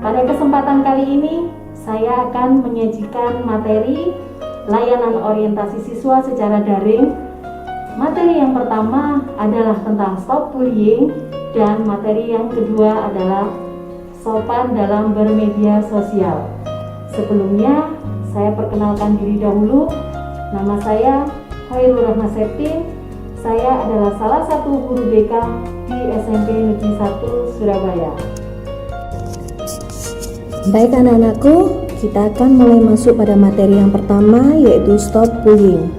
Pada kesempatan kali ini, saya akan menyajikan materi layanan orientasi siswa secara daring. Materi yang pertama adalah tentang stop bullying dan materi yang kedua adalah sopan dalam bermedia sosial. Sebelumnya, saya perkenalkan diri dahulu. Nama saya Khairul Rahma Septin. Saya adalah salah satu guru BK di SMP Negeri 1 Surabaya. Baik anak-anakku, kita akan mulai masuk pada materi yang pertama, yaitu stop bullying.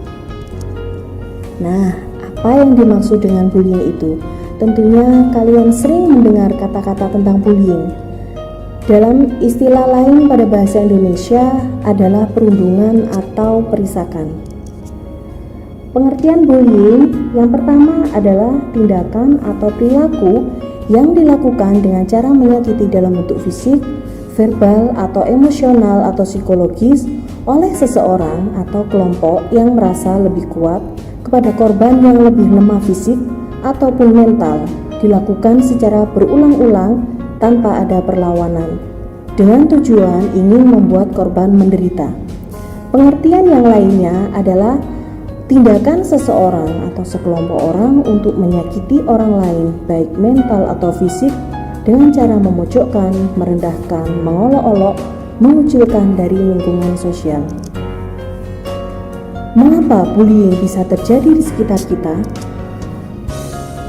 Nah, apa yang dimaksud dengan bullying itu? Tentunya kalian sering mendengar kata-kata tentang bullying. Dalam istilah lain pada bahasa Indonesia adalah perundungan atau perisakan. Pengertian bullying yang pertama adalah tindakan atau perilaku yang dilakukan dengan cara menyakiti dalam bentuk fisik, verbal atau emosional atau psikologis oleh seseorang atau kelompok yang merasa lebih kuat kepada korban yang lebih lemah fisik ataupun mental, dilakukan secara berulang-ulang tanpa ada perlawanan dengan tujuan ingin membuat korban menderita. Pengertian yang lainnya adalah tindakan seseorang atau sekelompok orang untuk menyakiti orang lain baik mental atau fisik dengan cara memojokkan, merendahkan, mengolok-olok, mengucilkan dari lingkungan sosial. Mengapa bullying bisa terjadi di sekitar kita?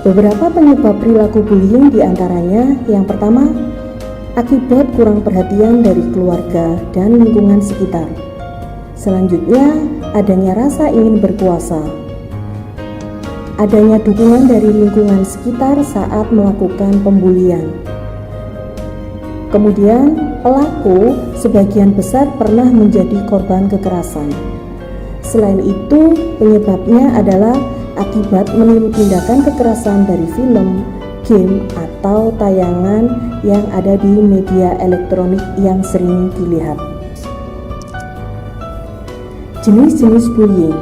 Beberapa penyebab perilaku bullying diantaranya yang pertama, akibat kurang perhatian dari keluarga dan lingkungan sekitar. Selanjutnya, adanya rasa ingin berkuasa. Adanya dukungan dari lingkungan sekitar saat melakukan pembulian. Kemudian, pelaku sebagian besar pernah menjadi korban kekerasan. Selain itu, penyebabnya adalah akibat meniru tindakan kekerasan dari film, game, atau tayangan yang ada di media elektronik yang sering dilihat. Jenis-jenis bullying.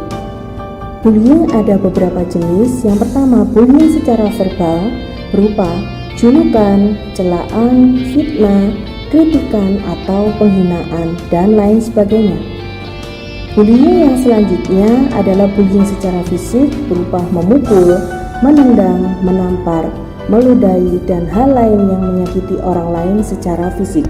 Bullying ada beberapa jenis. Yang pertama, bullying secara verbal berupa julukan, celaan, fitnah, kritikan atau penghinaan, dan lain sebagainya. Bullying yang selanjutnya adalah bullying secara fisik berupa memukul, menendang, menampar, meludahi, dan hal lain yang menyakiti orang lain secara fisik.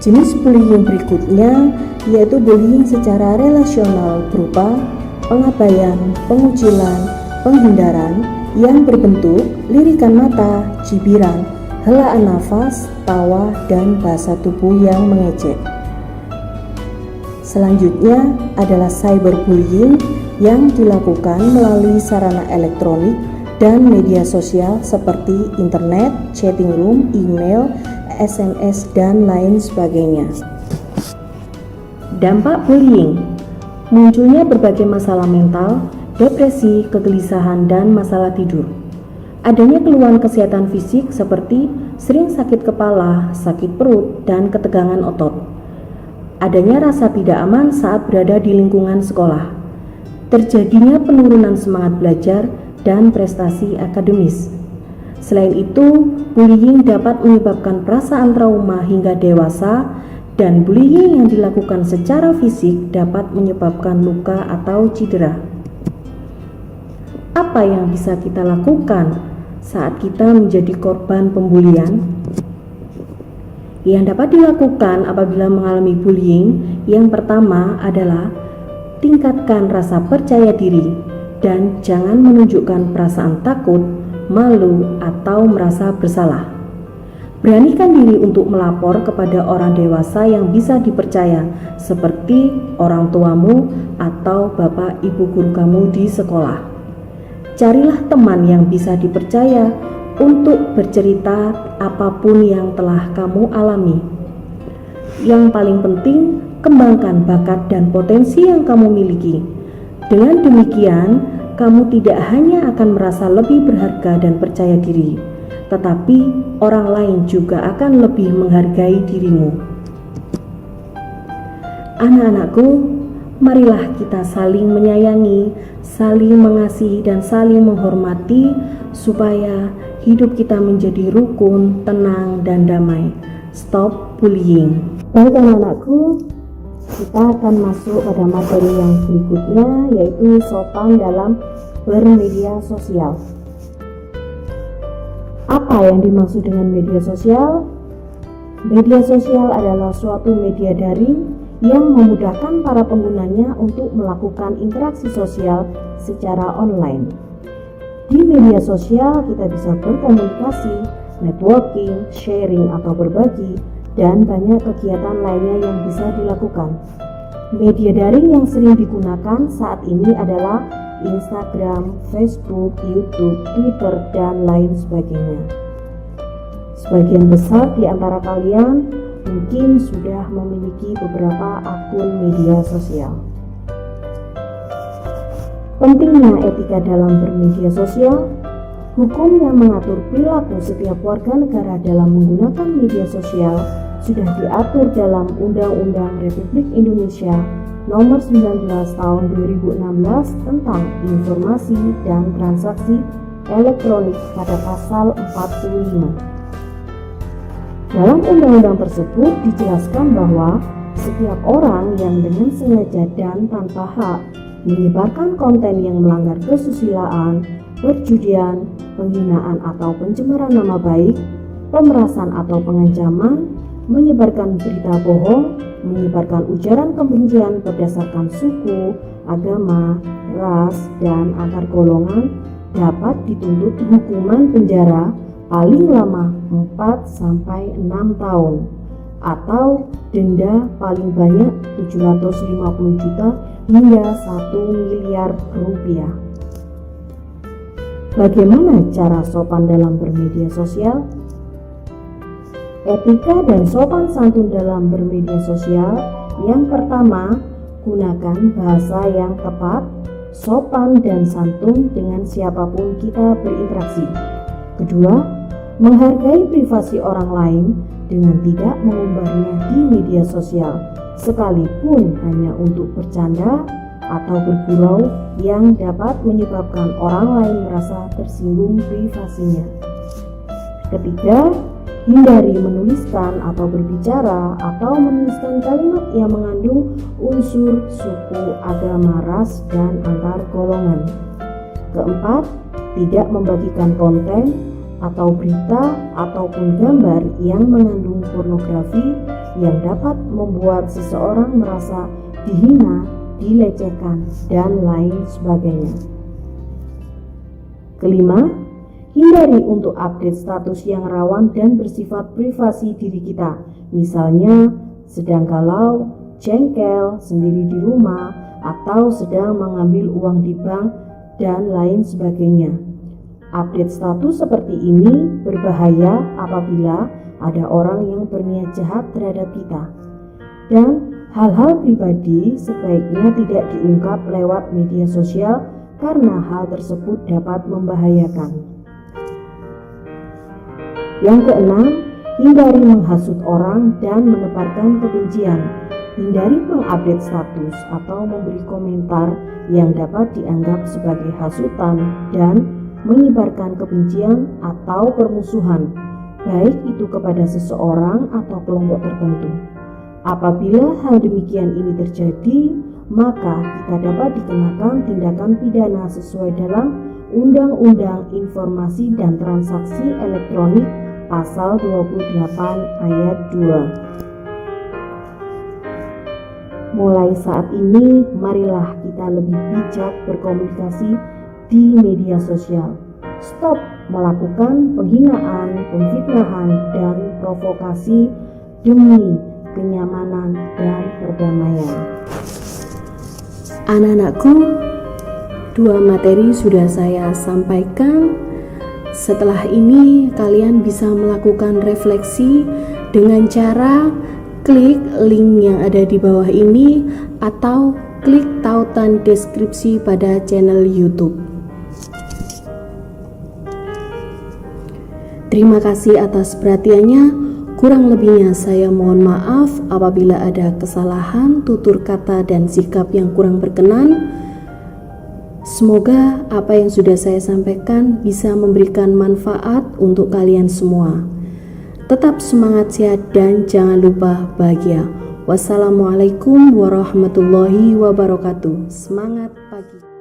Jenis bullying berikutnya yaitu bullying secara relasional berupa pengabaian, pengucilan, penghindaran yang berbentuk lirikan mata, cibiran, helaan nafas, tawa, dan bahasa tubuh yang mengejek. Selanjutnya adalah cyberbullying yang dilakukan melalui sarana elektronik dan media sosial seperti internet, chatting room, email, SMS, dan lain sebagainya. Dampak bullying: munculnya berbagai masalah mental, depresi, kegelisahan, dan masalah tidur. Adanya keluhan kesehatan fisik seperti sering sakit kepala, sakit perut, dan ketegangan otot. Adanya rasa tidak aman saat berada di lingkungan sekolah. Terjadinya penurunan semangat belajar dan prestasi akademis. Selain itu, bullying dapat menyebabkan perasaan trauma hingga dewasa, dan bullying yang dilakukan secara fisik dapat menyebabkan luka atau cedera. Apa yang bisa kita lakukan saat kita menjadi korban pembulian? Yang dapat dilakukan apabila mengalami bullying, yang pertama adalah tingkatkan rasa percaya diri dan jangan menunjukkan perasaan takut, malu, atau merasa bersalah. Beranikan diri untuk melapor kepada orang dewasa yang bisa dipercaya seperti orang tuamu atau bapak ibu guru kamu di sekolah. Carilah teman yang bisa dipercaya untuk bercerita apapun yang telah kamu alami. Yang paling penting, kembangkan bakat dan potensi yang kamu miliki. Dengan demikian, kamu tidak hanya akan merasa lebih berharga dan percaya diri, tetapi orang lain juga akan lebih menghargai dirimu. Anak-anakku, marilah kita saling menyayangi, saling mengasihi, dan saling menghormati supaya hidup kita menjadi rukun, tenang, dan damai. stop bullying. Baik anak-anakku, kita akan masuk pada materi yang berikutnya, yaitu sopan dalam bermedia sosial. Apa yang dimaksud dengan media sosial? Media sosial adalah suatu media daring yang memudahkan para penggunanya untuk melakukan interaksi sosial secara online. Di media sosial kita bisa berkomunikasi, networking, sharing atau berbagi, dan banyak kegiatan lainnya yang bisa dilakukan. Media daring yang sering digunakan saat ini adalah Instagram, Facebook, YouTube, Twitter, dan lain sebagainya. Sebagian besar di antara kalian mungkin sudah memiliki beberapa akun media sosial. Pentingnya etika dalam bermedia sosial. Hukum yang mengatur perilaku setiap warga negara dalam menggunakan media sosial sudah diatur dalam Undang-Undang Republik Indonesia Nomor 19 Tahun 2016 tentang Informasi dan Transaksi Elektronik pada pasal 45. Dalam undang-undang tersebut dijelaskan bahwa setiap orang yang dengan sengaja dan tanpa hak menyebarkan konten yang melanggar kesusilaan, perjudian, penghinaan atau pencemaran nama baik, pemerasan atau pengancaman, menyebarkan berita bohong, menyebarkan ujaran kebencian berdasarkan suku, agama, ras, dan antar golongan dapat dituntut hukuman penjara paling lama 4-6 tahun atau denda paling banyak 750 juta hingga 1 miliar rupiah. Bagaimana cara sopan dalam bermedia sosial? Etika dan sopan santun dalam bermedia sosial. Yang pertama, gunakan bahasa yang tepat, sopan dan santun dengan siapapun kita berinteraksi. Kedua, menghargai privasi orang lain dengan tidak mengumbarnya di media sosial, sekalipun hanya untuk bercanda atau bergurau yang dapat menyebabkan orang lain merasa tersinggung privasinya. Ketiga, hindari menuliskan atau berbicara atau menuliskan kalimat yang mengandung unsur suku, agama, ras, dan antar golongan. Keempat, tidak membagikan konten atau berita ataupun gambar yang mengandung pornografi yang dapat membuat seseorang merasa dihina, dilecehkan, dan lain sebagainya. Kelima, hindari untuk update status yang rawan dan bersifat privasi diri kita, misalnya sedang galau, jengkel, sendiri di rumah, atau sedang mengambil uang di bank, dan lain sebagainya. Update status seperti ini berbahaya apabila ada orang yang berniat jahat terhadap kita. Dan hal-hal pribadi sebaiknya tidak diungkap lewat media sosial karena hal tersebut dapat membahayakan. Yang keenam, hindari menghasut orang dan menebarkan kebencian. Hindari mengupdate status atau memberi komentar yang dapat dianggap sebagai hasutan dan menyebarkan kebencian atau permusuhan, baik itu kepada seseorang atau kelompok tertentu. Apabila hal demikian ini terjadi, maka kita dapat dikenakan tindakan pidana sesuai dalam Undang-Undang Informasi dan Transaksi Elektronik Pasal 28 Ayat 2. Mulai saat ini, marilah kita lebih bijak berkomunikasi di media sosial. Stop melakukan penghinaan, pemfitnahan, dan provokasi demi kenyamanan dan perdamaian. Anak-anakku, 2 materi sudah saya sampaikan. Setelah ini kalian bisa melakukan refleksi dengan cara klik link yang ada di bawah ini atau klik tautan deskripsi pada channel YouTube. Terima kasih atas perhatiannya. Kurang lebihnya saya mohon maaf apabila ada kesalahan, tutur kata, dan sikap yang kurang berkenan. Semoga apa yang sudah saya sampaikan bisa memberikan manfaat untuk kalian semua. Tetap semangat, sehat, dan jangan lupa bahagia. Wassalamualaikum warahmatullahi wabarakatuh. Semangat pagi.